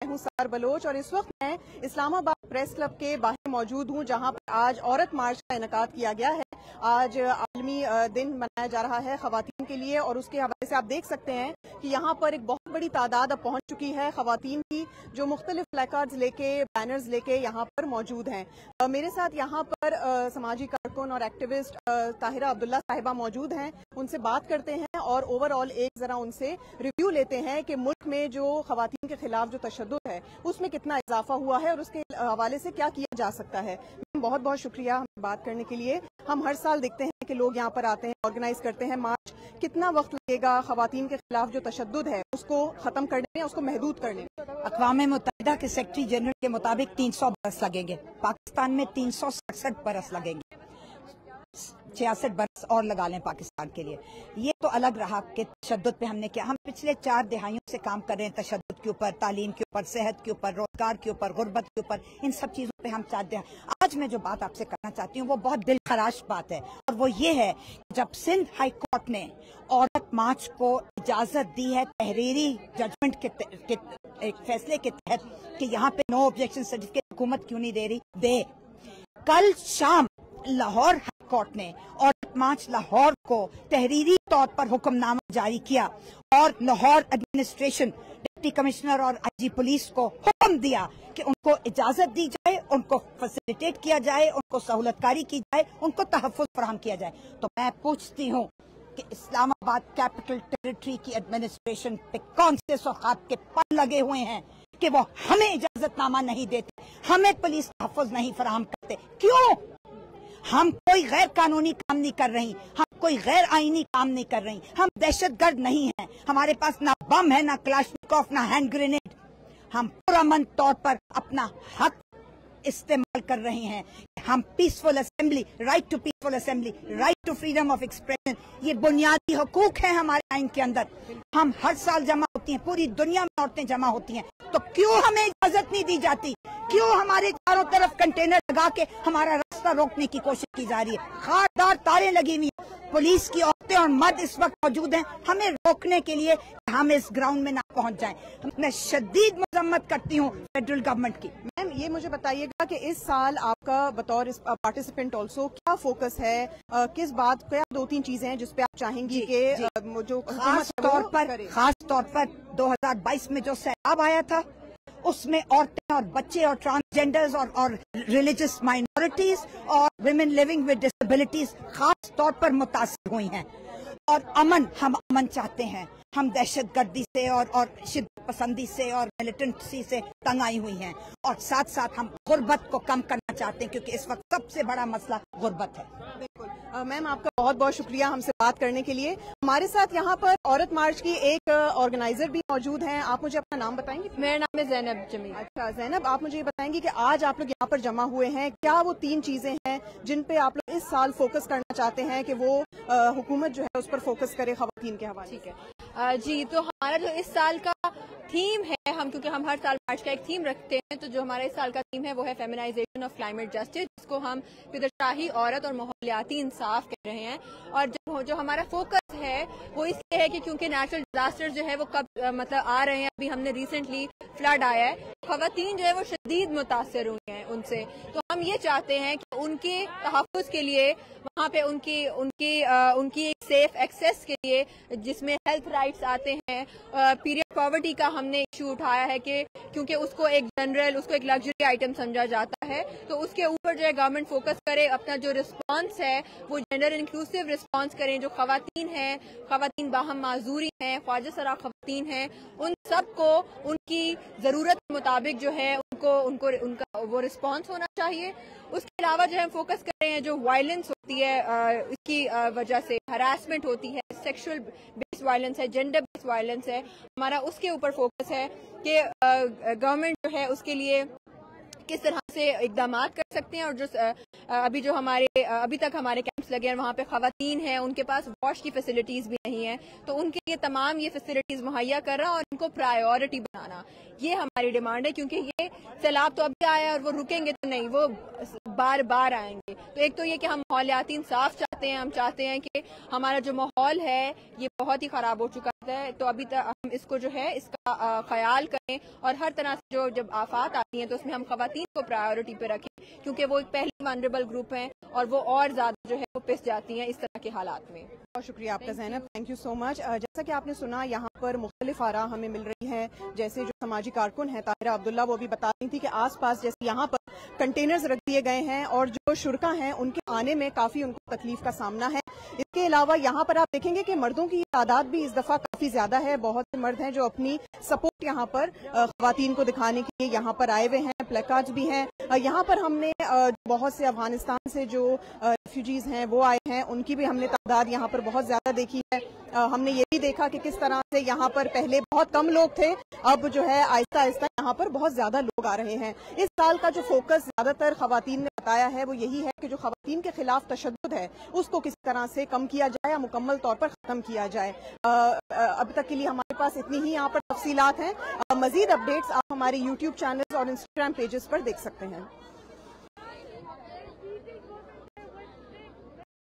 میں ہوں سار بلوچ اور اس وقت میں اسلام آباد پریس کلب کے باہر موجود ہوں جہاں پر آج عورت مارچ کا انعقاد کیا گیا ہے۔ آج عالمی دن منایا جا رہا ہے خواتین کے لیے اور اس کے حوالے سے آپ دیکھ سکتے ہیں کہ یہاں پر ایک بہت بڑی تعداد اب پہنچ چکی ہے خواتین کی جو مختلف پلیکارڈز لے کے بینرز لے کے یہاں پر موجود ہیں۔ میرے ساتھ یہاں پر سماجی کارکن اور ایکٹیوسٹ طاہرہ عبداللہ صاحبہ موجود ہیں، ان سے بات کرتے ہیں اور اوور آل ایک ذرا ان سے ریویو لیتے ہیں کہ ملک میں جو خواتین کے خلاف جو تشدد ہے اس میں کتنا اضافہ ہوا ہے اور اس کے حوالے سے کیا کیا جا سکتا ہے۔ بہت بہت شکریہ ہم بات کرنے کے لیے۔ ہم ہر سال دیکھتے ہیں کہ لوگ یہاں پر آتے ہیں، آرگنائز کرتے ہیں مارچ، کتنا وقت لگے گا خواتین کے خلاف جو تشدد ہے اس کو ختم کرنے میں، اس کو محدود کرنے میں؟ اقوام متحدہ کے سیکرٹری جنرل کے مطابق 300 برس لگیں گے، پاکستان میں 367 برس لگیں گے، 66 برس اور لگا لیں پاکستان کے لیے۔ یہ تو الگ رہا کہ تشدد پہ ہم نے کیا، ہم پچھلے 4 دہائیوں سے کام کر رہے ہیں تشدد کے اوپر، تعلیم کے اوپر، صحت کے اوپر، روزگار کے اوپر، غربت کے اوپر، ان سب چیزوں پہ ہم 4 دہائی۔ آج میں جو بات آپ سے کرنا چاہتی ہوں وہ بہت دل خراش بات ہے، اور وہ یہ ہے کہ جب سندھ ہائی کورٹ نے عورت مارچ کو اجازت دی ہے تحریری ججمنٹ کے ایک فیصلے کے تحت کہ یہاں پہ نو آبجیکشن سرٹیفکیٹ حکومت کیوں نہیں دے رہی، دے۔ کل شام لاہور ہائی کورٹ نے عورت مارچ لاہور کو تحریری طور پر حکم نامہ جاری کیا اور لاہور ایڈمنسٹریشن، ڈپٹی کمشنر اور آئی جی پولیس کو حکم دیا کہ ان کو اجازت دی جائے، ان کو فیسیلیٹیٹ کیا جائے، ان کو سہولت کاری کی جائے، ان کو تحفظ فراہم کیا جائے۔ تو میں پوچھتی ہوں کہ اسلام آباد کیپٹل ٹیریٹری کی ایڈمنسٹریشن پہ کون سے سوغات کے پر لگے ہوئے ہیں کہ وہ ہمیں اجازت نامہ نہیں دیتے، ہمیں پولیس تحفظ نہیں فراہم کرتے؟ کیوں؟ ہم کوئی غیر قانونی کام نہیں کر رہی، ہم کوئی غیر آئینی کام نہیں کر رہی، ہم دہشت گرد نہیں ہیں، ہمارے پاس نہ بم ہے، نہ کلاشنکوف، نہ ہینڈ گرینیڈ۔ ہم پرامن طور پر اپنا حق استعمال کر رہے ہیں۔ ہم peaceful assembly, right to peaceful assembly, right to freedom of expression, یہ بنیادی حقوق ہیں ہمارے آئین کے اندر۔ ہم ہر سال جمع ہوتی ہیں، پوری دنیا میں عورتیں جمع ہوتی ہیں، تو کیوں ہمیں اجازت نہیں دی جاتی؟ کیوں ہمارے چاروں طرف کنٹینر لگا کے ہمارا راستہ روکنے کی کوشش کی جا رہی ہے؟ خاردار تاریں لگی ہوئی ہیں، پولیس کی عورتیں اور مرد اس وقت موجود ہیں ہمیں روکنے کے لیے کہ ہم اس گراؤنڈ میں نہ پہنچ جائیں۔ میں شدید مذمت کرتی ہوں فیڈرل گورنمنٹ کی۔ میم یہ مجھے بتائیے گا کہ اس سال آپ کا بطور پارٹیسپینٹ آلسو کیا فوکس ہے، کس بات، کیا 2-3 چیزیں ہیں جس پہ آپ چاہیں گی کہ جو خاص طور پر 2022 میں جو سیلاب آیا تھا اس میں عورتیں اور بچے اور ٹرانسجینڈرز اور ریلیجس مائنورٹیز اور ویمن لیونگ ود ڈسیبلٹیز خاص طور پر متاثر ہوئی ہیں، اور ہم امن چاہتے ہیں۔ ہم دہشت گردی سے اور شدت پسندی سے اور ملیٹنسی سے تنگ آئی ہوئی ہیں، اور ساتھ ساتھ ہم غربت کو کم کرنا چاہتے ہیں کیونکہ اس وقت سب سے بڑا مسئلہ غربت ہے۔ بالکل میم، آپ کا بہت بہت شکریہ ہم سے بات کرنے کے لیے۔ ہمارے ساتھ یہاں پر عورت مارچ کی ایک آرگنائزر بھی موجود ہیں، آپ مجھے اپنا نام بتائیں گے؟ میرا نام ہے زینب جمیل۔ اچھا زینب، آپ مجھے یہ بتائیں گے کہ آج آپ لوگ یہاں پر جمع ہوئے ہیں، کیا وہ 3 چیزیں ہیں جن پہ آپ لوگ اس سال فوکس کرنا چاہتے ہیں کہ وہ حکومت جو ہے اس پر فوکس کرے خواتین کے حوالے؟ ٹھیک ہے جی، تو ہمارا جو اس سال کا تھیم ہے، کیونکہ ہم ہر سال مارچ کا ایک تھیم رکھتے ہیں، تو جو ہمارا اس سال کا تھیم ہے وہ ہے فیمنائزیشن آف کلائمیٹ جسٹس، جس کو ہم پدرشاہی عورت اور ماحولیاتی انصاف کہہ رہے ہیں۔ اور جو ہمارا فوکس ہے وہ اس لیے ہے کہ کیونکہ نیچرل ڈیزاسٹر جو ہے وہ کب آ رہے ہیں، ابھی ہم نے ریسنٹلی فلڈ آیا ہے، خواتین جو ہے وہ شدید متاثر ہوئی ہیں ان سے، تو ہم یہ چاہتے ہیں کہ ان کے تحفظ کے لیے وہاں پہ ان کی ایک سیف ایکسیس کے لیے، جس میں ہیلتھ رائٹس آتے ہیں، پیریڈ پاورٹی کا ہم نے ایشو اٹھایا ہے کہ کیونکہ اس کو ایک لگژری آئٹم سمجھا جاتا ہے، تو اس کے اوپر جو ہے گورنمنٹ فوکس کرے، اپنا جو رسپانس ہے وہ جینڈر انکلوسیو رسپانس کریں۔ جو خواتین ہیں، خواتین باہم معذوری ہیں، خواجہ سرا خواتین ہیں، ان سب کو ان کی ضرورت کے مطابق جو ہے ان کا وہ رسپانس ہونا چاہیے۔ اس کے علاوہ جو ہم فوکس کر رہے ہیں، جو وائلنس ہوتی ہے اس کی وجہ سے ہراسمنٹ ہوتی ہے، سیکشل بیس وائلنس ہے، جینڈر بیس وائلنس ہے، ہمارا اس کے اوپر فوکس ہے کہ گورنمنٹ جو ہے اس کے لیے کس طرح سے اقدامات کر سکتے ہیں، اور جو ابھی تک ہمارے کیمپس لگے ہیں وہاں پہ خواتین ہیں، ان کے پاس واش کی فیسلٹیز بھی نہیں ہیں، تو ان کے لیے تمام یہ فیسلٹیز مہیا کرنا اور ان کو پرائیورٹی بنانا، یہ ہماری ڈیمانڈ ہے، کیونکہ یہ سیلاب تو ابھی آیا اور وہ رکیں گے تو نہیں، وہ بار بار آئیں گے. تو ایک تو یہ کہ ہم ماحولیاتی انصاف چاہتے ہیں، ہم چاہتے ہیں کہ ہمارا جو ماحول ہے یہ بہت ہی خراب ہو چکا ہے، تو ابھی تک ہم اس کو جو ہے اس کا خیال کریں، اور ہر طرح سے جب آفات آتی ہیں تو اس میں ہم خواتین کو پرائیورٹی پہ رکھیں، کیونکہ وہ ایک پہلی ونریبل گروپ ہیں اور وہ اور زیادہ جو ہے وہ پس جاتی ہیں اس طرح کے حالات میں. بہت شکریہ آپ کا زینب، تھینک یو سو مچ. جیسا کہ آپ نے سنا یہاں پر مختلف آراء ہمیں مل رہی ہیں، جیسے جو سماجی کارکن ہیں طاہرہ عبداللہ، وہ بھی بتا رہی تھی کہ آس پاس جیسے یہاں پر کنٹینرز رکھ دیے گئے ہیں اور جو شرکا ہیں ان کے آنے میں کافی ان کو تکلیف کا سامنا ہے. اس کے علاوہ یہاں پر آپ دیکھیں گے کہ مردوں کی تعداد بھی اس دفعہ کافی زیادہ ہے. بہت سے مرد ہیں جو اپنی سپورٹ یہاں پر خواتین کو دکھانے کے لیے یہاں پر آئے ہوئے ہیں. پلیکارڈز بھی ہیں یہاں پر. ہم نے بہت سے افغانستان سے جو ریفیوجیز ہیں وہ آئے ہیں، ان کی بھی ہم نے تعداد یہاں پر بہت زیادہ دیکھی ہے. ہم نے یہ بھی دیکھا کہ کس طرح سے یہاں پر پہلے بہت کم لوگ تھے، اب جو ہے آہستہ آہستہ یہاں پر بہت زیادہ لوگ آ رہے ہیں. اس سال کا جو فوکس زیادہ تر خواتین نے بتایا ہے وہ یہی ہے کہ جو خواتین کے خلاف تشدد ہے اس کو کس طرح سے کم کیا جائے یا مکمل طور پر ختم کیا جائے. اب تک کے لیے ہمارے پاس اتنی ہی یہاں پر تفصیلات ہیں. مزید اپڈیٹس آپ ہمارے یوٹیوب چینلز اور انسٹاگرام پیجز پر دیکھ سکتے ہیں.